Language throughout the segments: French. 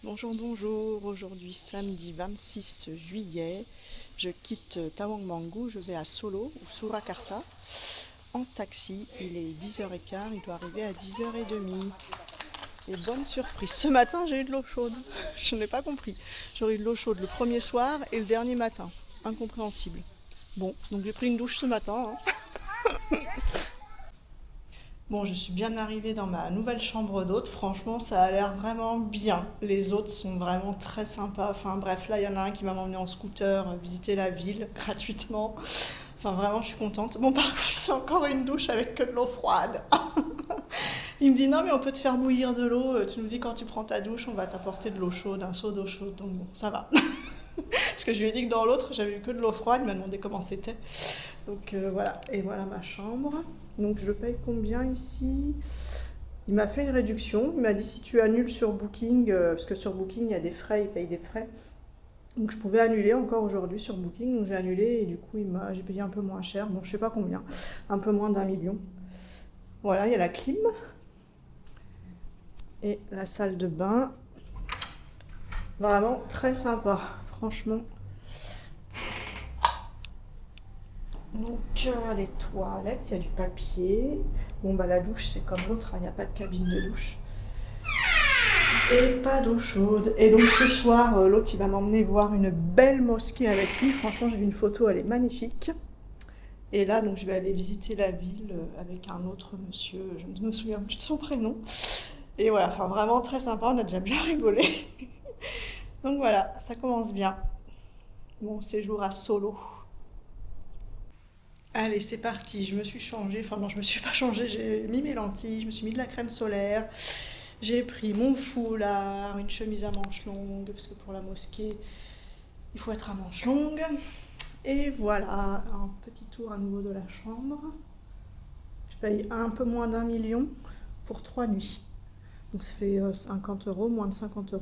Bonjour, bonjour. Aujourd'hui, samedi 26 juillet, je quitte Tawangmangu, je vais à Solo ou Surakarta en taxi. Il est 10h15, il doit arriver à 10h30. Et bonne surprise, ce matin j'ai eu de l'eau chaude. Je n'ai pas compris. J'aurais eu de l'eau chaude le premier soir et le dernier matin. Incompréhensible. Bon, donc j'ai pris une douche ce matin. Bon, je suis bien arrivée dans ma nouvelle chambre d'hôte. Franchement, ça a l'air vraiment bien. Les hôtes sont vraiment très sympas. Enfin bref, là, il y en a un qui m'a emmené en scooter visiter la ville gratuitement. Enfin vraiment, je suis contente. Bon, par contre, c'est encore une douche avec que de l'eau froide. Il me dit non, mais on peut te faire bouillir de l'eau. Tu nous dis quand tu prends ta douche, on va t'apporter de l'eau chaude, un seau d'eau chaude. Donc bon, ça va. Parce que je lui ai dit que dans l'autre, j'avais eu que de l'eau froide. Il m'a demandé comment c'était. Donc voilà, et voilà ma chambre. Donc je paye combien ici? Il m'a fait une réduction. Il m'a dit si tu annules sur Booking, parce que sur Booking il y a des frais, il paye des frais. Donc je pouvais annuler encore aujourd'hui sur Booking. Donc j'ai annulé et du coup j'ai payé un peu moins cher. Bon, je sais pas combien, un peu moins d'1 million. Voilà, il y a la clim. Et la salle de bain. Vraiment très sympa, franchement. Donc les toilettes, il y a du papier. Bon bah la douche c'est comme l'autre, il n'y a pas de cabine de douche. Et pas d'eau chaude. Et donc ce soir, l'autre il va m'emmener voir une belle mosquée avec lui. Franchement j'ai vu une photo, elle est magnifique. Et là donc je vais aller visiter la ville avec un autre monsieur, je ne me souviens plus de son prénom. Et voilà, enfin vraiment très sympa, on a déjà bien rigolé. Donc voilà, ça commence bien. Mon séjour à Solo. Allez, c'est parti, je me suis changée, enfin non, je me suis pas changée, j'ai mis mes lentilles, je me suis mis de la crème solaire, j'ai pris mon foulard, une chemise à manches longues, parce que pour la mosquée, il faut être à manches longues. Et voilà, un petit tour à nouveau de la chambre. Je paye un peu moins d'1 million pour 3 nuits. Donc ça fait 50 €, moins de 50 €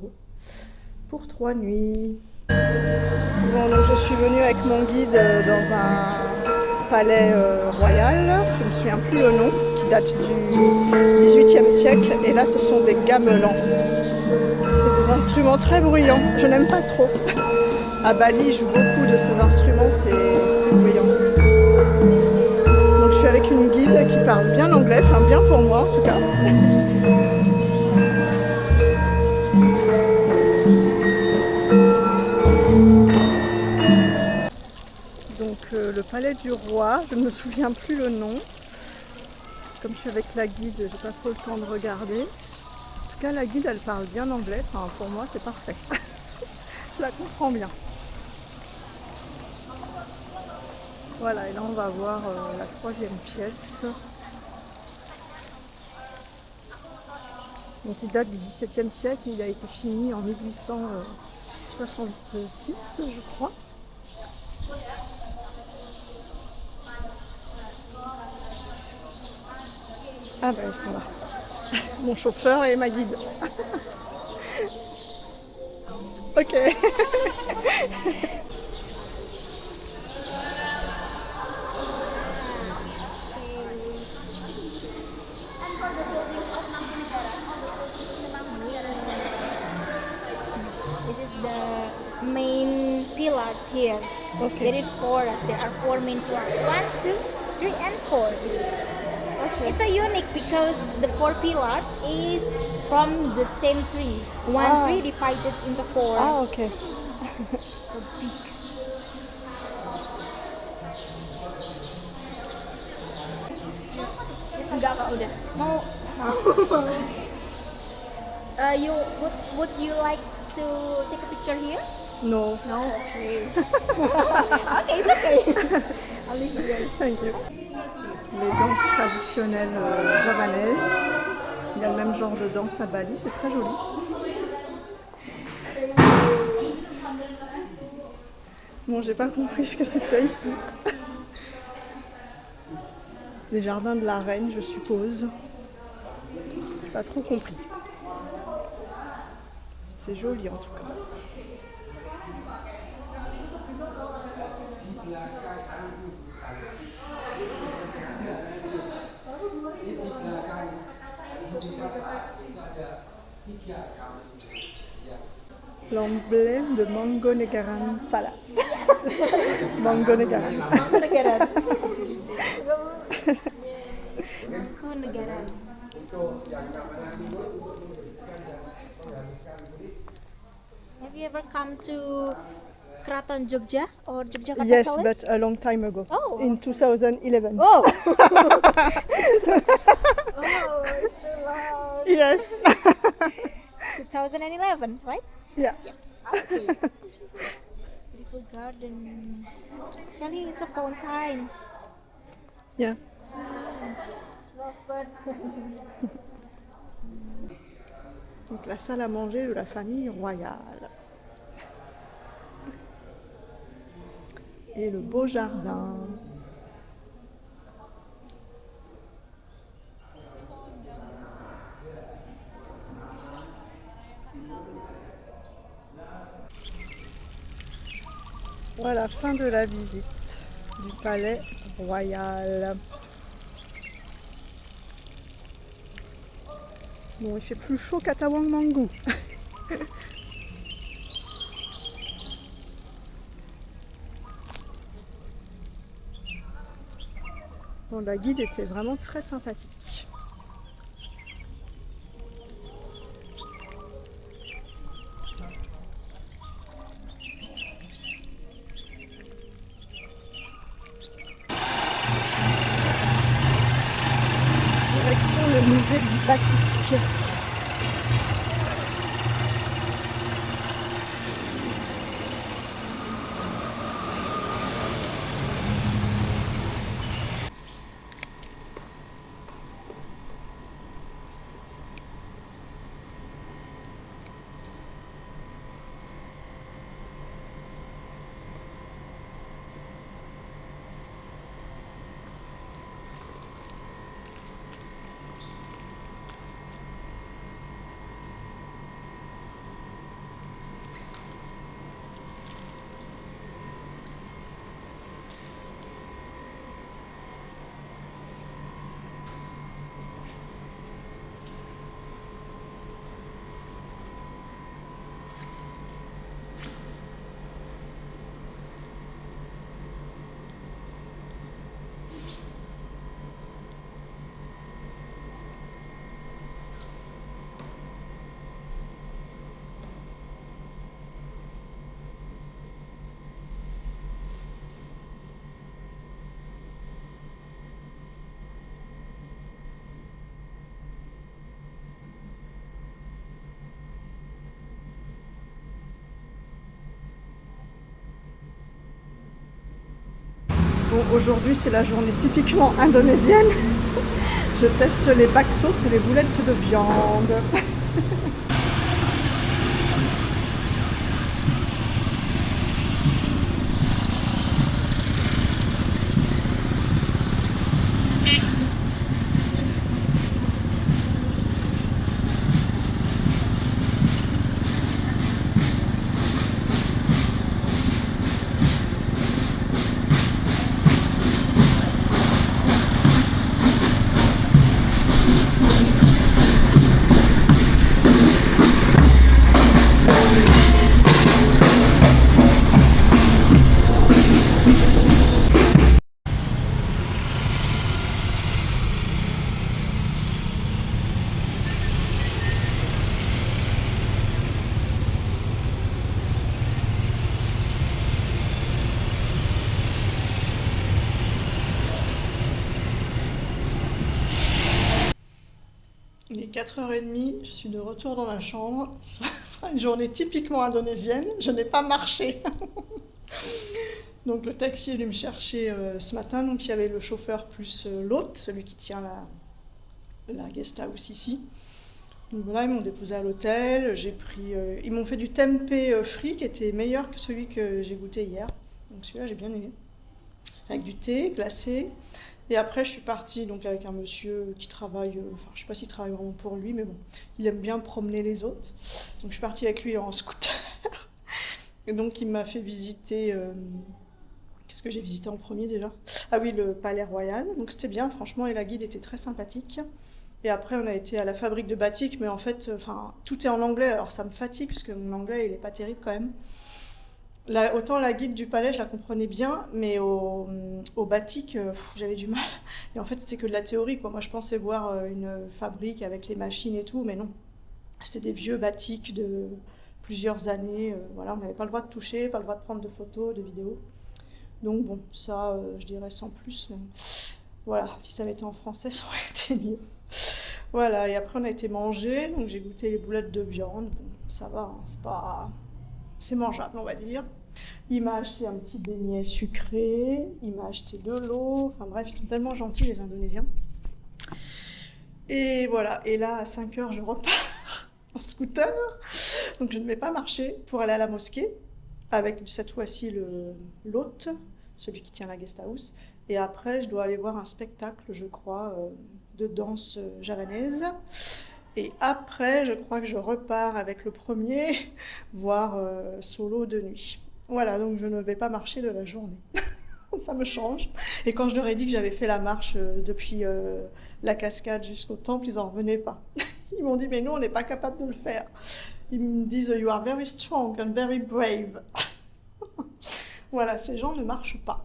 pour 3 nuits. Bon, donc je suis venue avec mon guide dans un palais royal, je ne me souviens plus le nom, qui date du XVIIIe siècle, et là ce sont des gamelans. C'est des instruments très bruyants, je n'aime pas trop. À Bali, ils jouent beaucoup de ces instruments, c'est bruyant. Donc je suis avec une guide qui parle bien anglais, enfin bien pour moi en tout cas. Le palais du roi, je ne me souviens plus le nom. Comme je suis avec la guide, j'ai pas trop le temps de regarder. En tout cas, la guide, elle parle bien anglais. Enfin, pour moi, c'est parfait. Je la comprends bien. Voilà, et là, on va voir la troisième pièce. Donc, il date du XVIIe siècle. Il a été fini en 1866, je crois. Ah ben ils sont là. Mon chauffeur et ma guide. Ok. This is the main pillars here. Okay. There are four main pillars. 1, 2, 3, and 4. Okay. It's a unique because the 4 pillars is from the same tree. One tree divided into 4. Ah, ok. So big. Enggak kak, udah. Mau. Would you like to take a picture here? No. No. Okay. Okay, it's okay. I'll leave you guys. Thank you. Les danses traditionnelles javanaises. Il y a le même genre de danse à Bali, c'est très joli. Bon, j'ai pas compris ce que c'était ici. Les jardins de la reine, je suppose. J'ai pas trop compris. C'est joli en tout cas. L'emblème de Mangkunegaran Palace. Mangkunegaran. Mangkunegaran. Mangkunegaran. Have you ever come to Kraton Jogja or Yogyakarta Yes, Palace? but a long time ago. Oh. In 2011. Oh! Oh, it's so loud. Yes. 2011, right? Yeah. Yes. Okay. Beautiful garden. Actually, it's a fountain. Yeah. Lovebird. Donc la salle à manger de la famille royale. Et le beau jardin. Voilà, fin de la visite du palais royal. Bon, il fait plus chaud qu'à Tawangmangu. Bon, la guide était vraiment très sympathique. Direction le musée du Batik. Bon, aujourd'hui c'est la journée typiquement indonésienne. Je teste les baksos et les boulettes de viande. Il est 4h30, je suis de retour dans ma chambre. Ce sera une journée typiquement indonésienne. Je n'ai pas marché. Donc le taxi est venu me chercher ce matin. Donc il y avait le chauffeur plus l'hôte, celui qui tient la guest house ici. Donc voilà, ils m'ont déposé à l'hôtel. Ils m'ont fait du tempeh frit qui était meilleur que celui que j'ai goûté hier. Donc celui-là j'ai bien aimé. Avec du thé glacé. Et après, je suis partie donc, avec un monsieur qui travaille, enfin, je ne sais pas s'il travaille vraiment pour lui, mais bon, il aime bien promener les autres. Donc, je suis partie avec lui en scooter. Et donc, il m'a fait visiter. Qu'est-ce que j'ai visité en premier déjà? Ah oui, le Palais Royal. Donc, c'était bien, franchement, et la guide était très sympathique. Et après, on a été à la fabrique de batik, mais en fait, tout est en anglais, alors ça me fatigue, parce que mon anglais, il est pas terrible quand même. Autant la guide du palais, je la comprenais bien, mais au batik, j'avais du mal. Et en fait, c'était que de la théorie, quoi. Moi, je pensais voir une fabrique avec les machines et tout, mais non. C'était des vieux batiks de plusieurs années. Voilà, on n'avait pas le droit de toucher, pas le droit de prendre de photos, de vidéos. Donc bon, ça, je dirais sans plus. Mais voilà, si ça avait été en français, ça aurait été mieux. Voilà, et après on a été manger, donc j'ai goûté les boulettes de viande. Bon, ça va, hein, c'est mangeable, on va dire. Il m'a acheté un petit beignet sucré, il m'a acheté de l'eau. Enfin bref, ils sont tellement gentils, les Indonésiens. Et voilà, et là, à 5 heures, je repars en scooter. Donc je ne vais pas marcher pour aller à la mosquée, avec cette fois-ci l'hôte, celui qui tient la guest house. Et après, je dois aller voir un spectacle, je crois, de danse javanaise. Et après, je crois que je repars avec le premier, voir Solo de nuit. Voilà, donc je ne vais pas marcher de la journée. Ça me change. Et quand je leur ai dit que j'avais fait la marche depuis la cascade jusqu'au temple, ils n'en revenaient pas. Ils m'ont dit, mais nous, on n'est pas capable de le faire. Ils me disent, you are very strong and very brave. Voilà, ces gens ne marchent pas.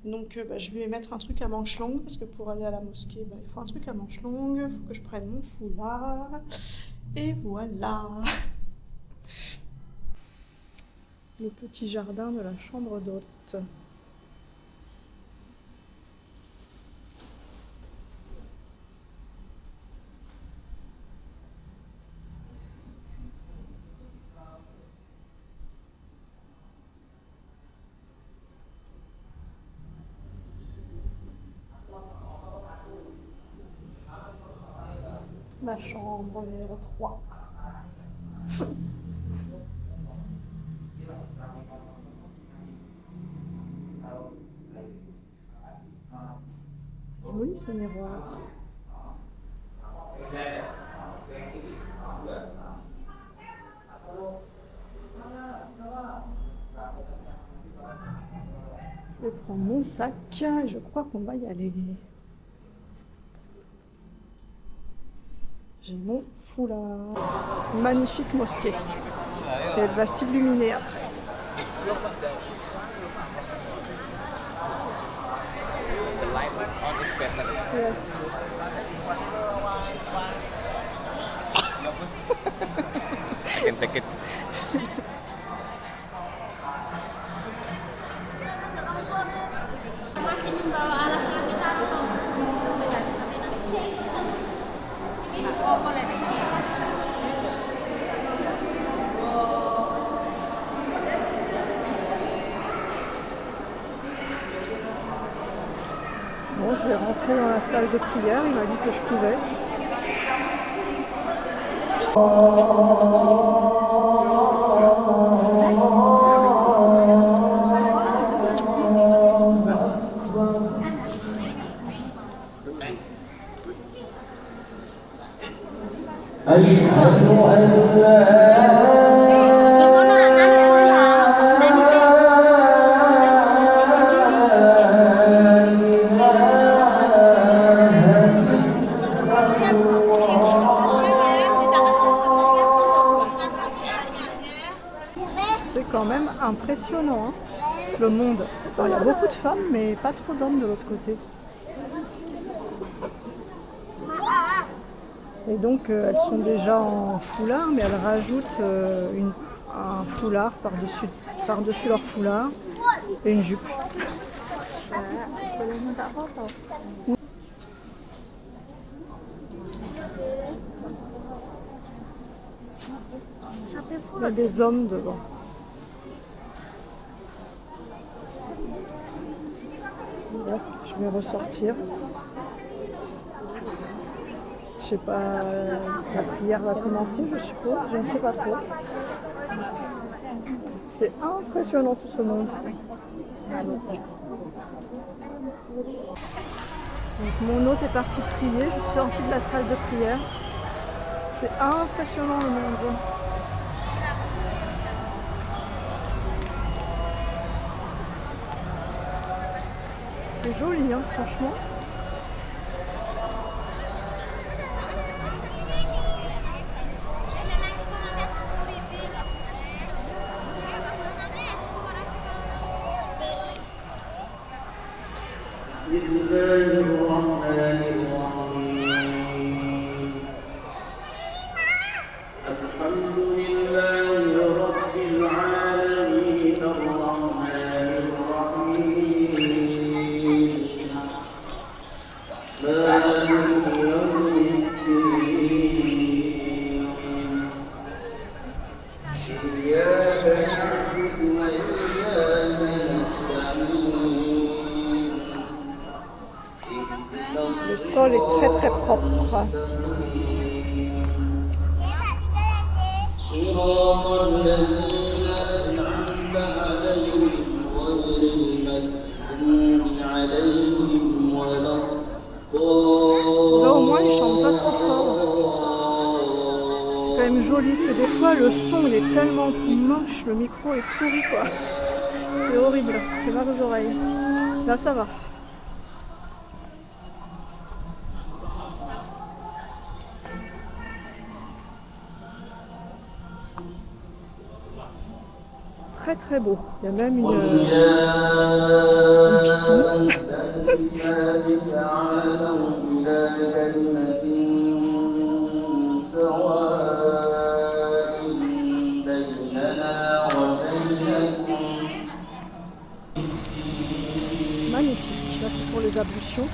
Donc je vais mettre un truc à manches longues, parce que pour aller à la mosquée, il faut un truc à manches longues, il faut que je prenne mon foulard. Et voilà. Le petit jardin de la chambre d'hôte. Ma chambre numéro 3. Joli ce miroir. Je prends mon sac et je crois qu'on va y aller. J'ai mon foulard. Magnifique mosquée. Et elle va s'illuminer après. Yes. I can take it. Bon, je vais rentrer dans la salle de prière, il m'a dit que je pouvais. C'est quand même impressionnant, hein, le monde. Alors, il y a beaucoup de femmes, mais pas trop d'hommes de l'autre côté. Et donc, elles sont déjà en foulard, mais elles rajoutent un foulard par-dessus leur foulard et une jupe. Il y a des hommes devant. Bon, je vais ressortir. Je sais pas, la prière va commencer, je suppose, je ne sais pas trop. C'est impressionnant tout ce monde. Donc mon hôte est parti prier, je suis sortie de la salle de prière. C'est impressionnant le monde. C'est joli, hein, franchement. Le sol est très très propre. Là au moins ils chantent pas trop fort. C'est quand même joli parce que des fois le son il est tellement moche, le micro est pourri quoi. C'est horrible, ça fait mal aux oreilles. Là ça va. Très très beau. Il y a même une piscine. Magnifique. Ça c'est pour les ablutions.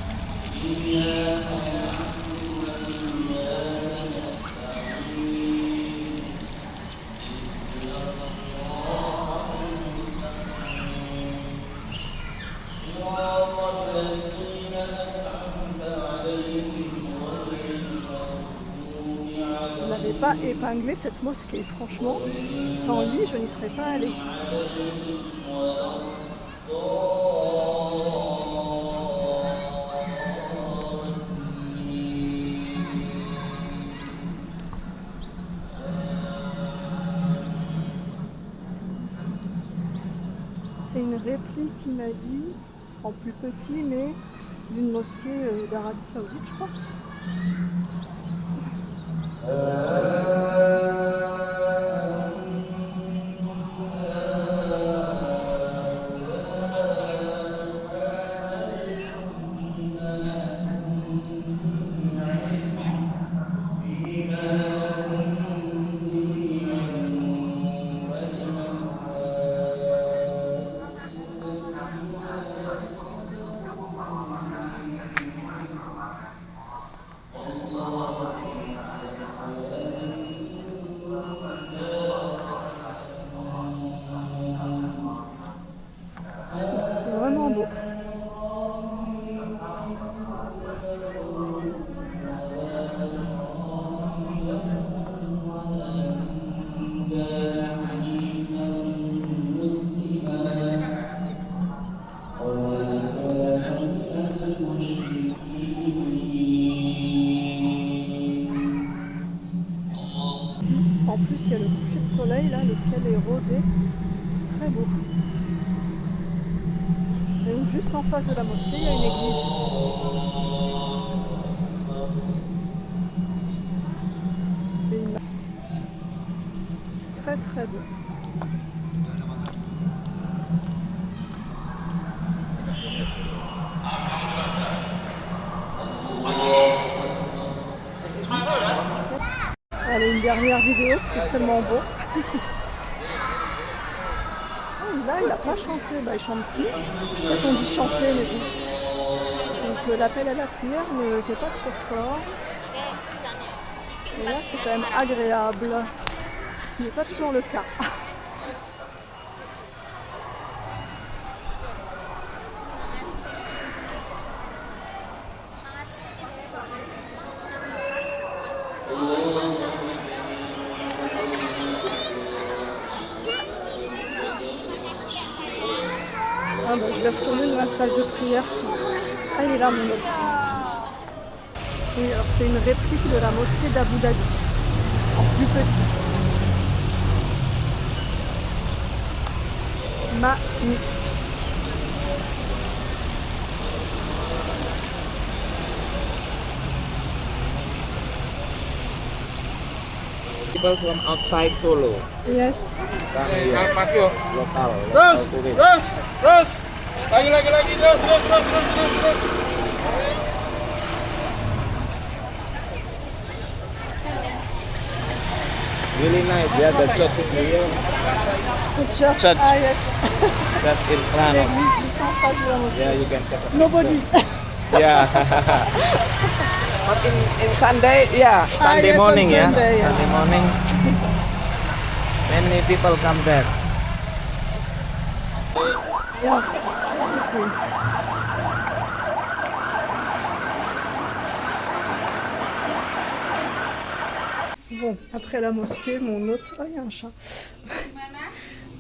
Je n'avais pas épinglé cette mosquée, franchement, sans lui je n'y serais pas allée. C'est une réplique, il m'a dit, en plus petit, mais d'une mosquée d'Arabie Saoudite, je crois. C'est vraiment beau. En plus, il y a le coucher de soleil, là, le ciel est rosé. C'est très beau. Et donc, juste en face de la mosquée, il y a une église. Très très beau. Allez, une dernière vidéo, c'est tellement beau. Oh, là, il n'a pas chanté, bah, il chante plus. Je sais pas si on dit chanter, mais bon. Donc l'appel à la prière n'était pas trop fort. Et là, c'est quand même agréable. Ce n'est pas toujours le cas. Ah bah, je vais retourner dans la salle de prière. Tiens. Ah, il est là mon petit. Oui, alors c'est une réplique de la mosquée d'Abu Dhabi, en plus petit. Magnifique. People from outside Solo. Yes. Lokal. Terus, lagi, terus, terus. Really nice. Yeah, the church is here. The church. Church. Ah yes. Just in front of. L'église juste en face de la mosquée. Yeah, you can take a Nobody. Yeah. But in Sunday, yeah, Sunday yes, on morning, yeah. Sunday, yeah. Sunday morning. Many people come there. Yeah, c'est cool. Bon, après la mosquée, mon hôte... Ah, il y a un chat.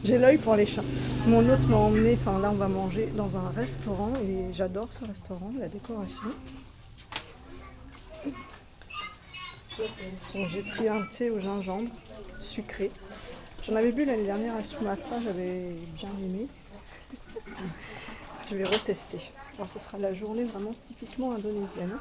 J'ai l'œil pour les chats. Mon hôte m'a emmené, enfin là on va manger dans un restaurant et j'adore ce restaurant, la décoration. Bon, j'ai pris un thé au gingembre, sucré. J'en avais bu l'année dernière à Sumatra, j'avais bien aimé. Je vais retester. Alors ce sera la journée vraiment typiquement indonésienne.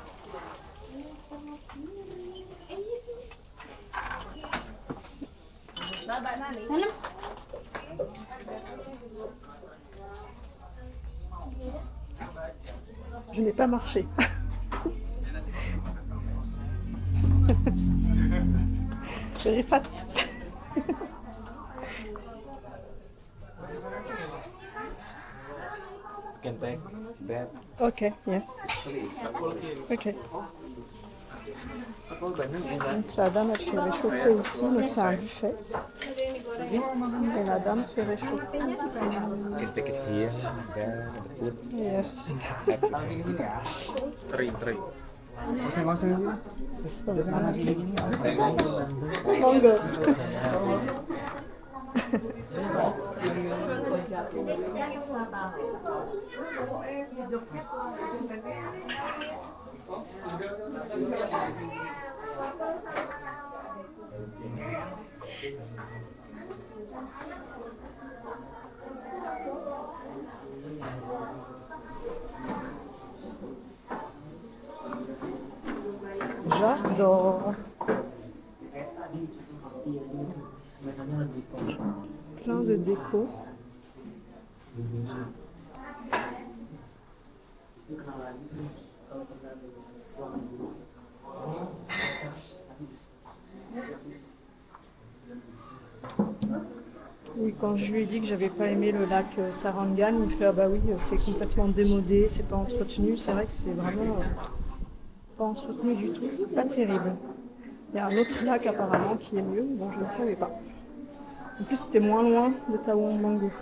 Je n'ai pas marché. Rifat. Can take that. Ok, yes. Ok. Donc la dame elle fait réchauffer ici, donc c'est un buffet. Et la dame fait réchauffer ici. Can take it here. There, the food. Yes. Three. Mango. J'adore. Plein de déco. Oui, quand je lui ai dit que j'avais pas aimé le lac Sarangan, il me fait ah bah oui, c'est complètement démodé, c'est pas entretenu. C'est vrai que c'est vraiment pas entretenu du tout, c'est pas terrible. Il y a un autre lac apparemment qui est mieux, bon je ne savais pas. En plus c'était moins loin de Tawangmangu.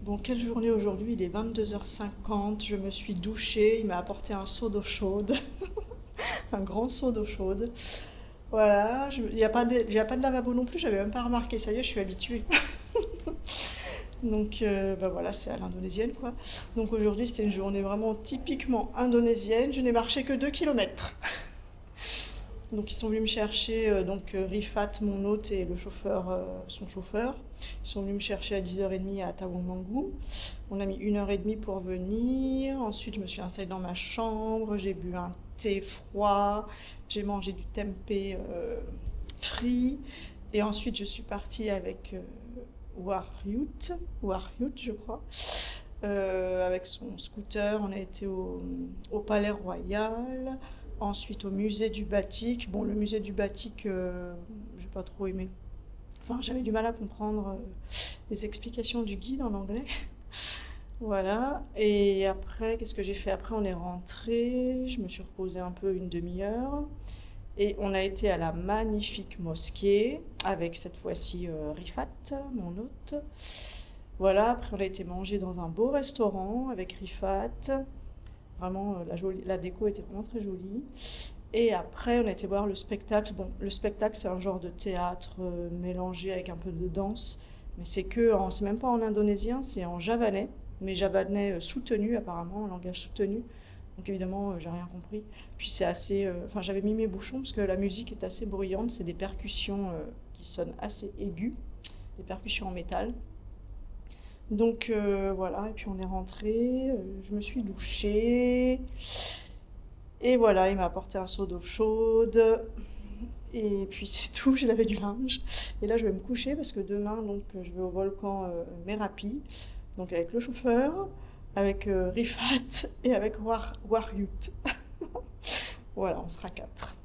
Bon, quelle journée aujourd'hui, il est 22h50, je me suis douchée, il m'a apporté un seau d'eau chaude, un grand seau d'eau chaude. Voilà, il n'y a pas de lavabo non plus, j'avais même pas remarqué, ça y est, je suis habituée. Donc bah voilà, c'est à l'indonésienne quoi. Donc aujourd'hui c'était une journée vraiment typiquement indonésienne, je n'ai marché que 2 km. Donc ils sont venus me chercher, Rifat, mon hôte, et le chauffeur, son chauffeur. Ils sont venus me chercher à 10h30 à Tawangmangu. On a mis 1h30 pour venir. Ensuite, je me suis installée dans ma chambre. J'ai bu un thé froid. J'ai mangé du tempeh frit. Et ensuite, je suis partie avec Waryut, je crois. Avec son scooter, on a été au Palais Royal. Ensuite, au musée du Batik. Bon, le musée du Batik, j'ai pas trop aimé. Enfin, j'avais du mal à comprendre les explications du guide en anglais. Voilà. Et après, qu'est-ce que j'ai fait? Après, on est rentré. Je me suis reposée un peu une demi-heure. Et on a été à la magnifique mosquée avec cette fois-ci Rifat, mon hôte. Voilà. Après, on a été manger dans un beau restaurant avec Rifat. Vraiment, la déco était vraiment très jolie. Et après, on a été voir le spectacle. Bon, le spectacle, c'est un genre de théâtre mélangé avec un peu de danse. Mais c'est même pas en indonésien, c'est en javanais. Mais javanais soutenu, apparemment, en langage soutenu. Donc évidemment, j'ai rien compris. Puis c'est assez... Enfin, j'avais mis mes bouchons parce que la musique est assez bruyante. C'est des percussions qui sonnent assez aiguës. Des percussions en métal. Donc voilà, et puis on est rentré, je me suis douchée, et voilà, il m'a apporté un seau d'eau chaude, et puis c'est tout, j'ai lavé du linge. Et là je vais me coucher parce que demain donc, je vais au volcan Merapi, donc avec le chauffeur, avec Rifat et avec Waryut. Voilà, on sera 4.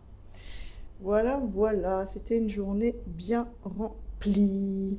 Voilà, c'était une journée bien remplie.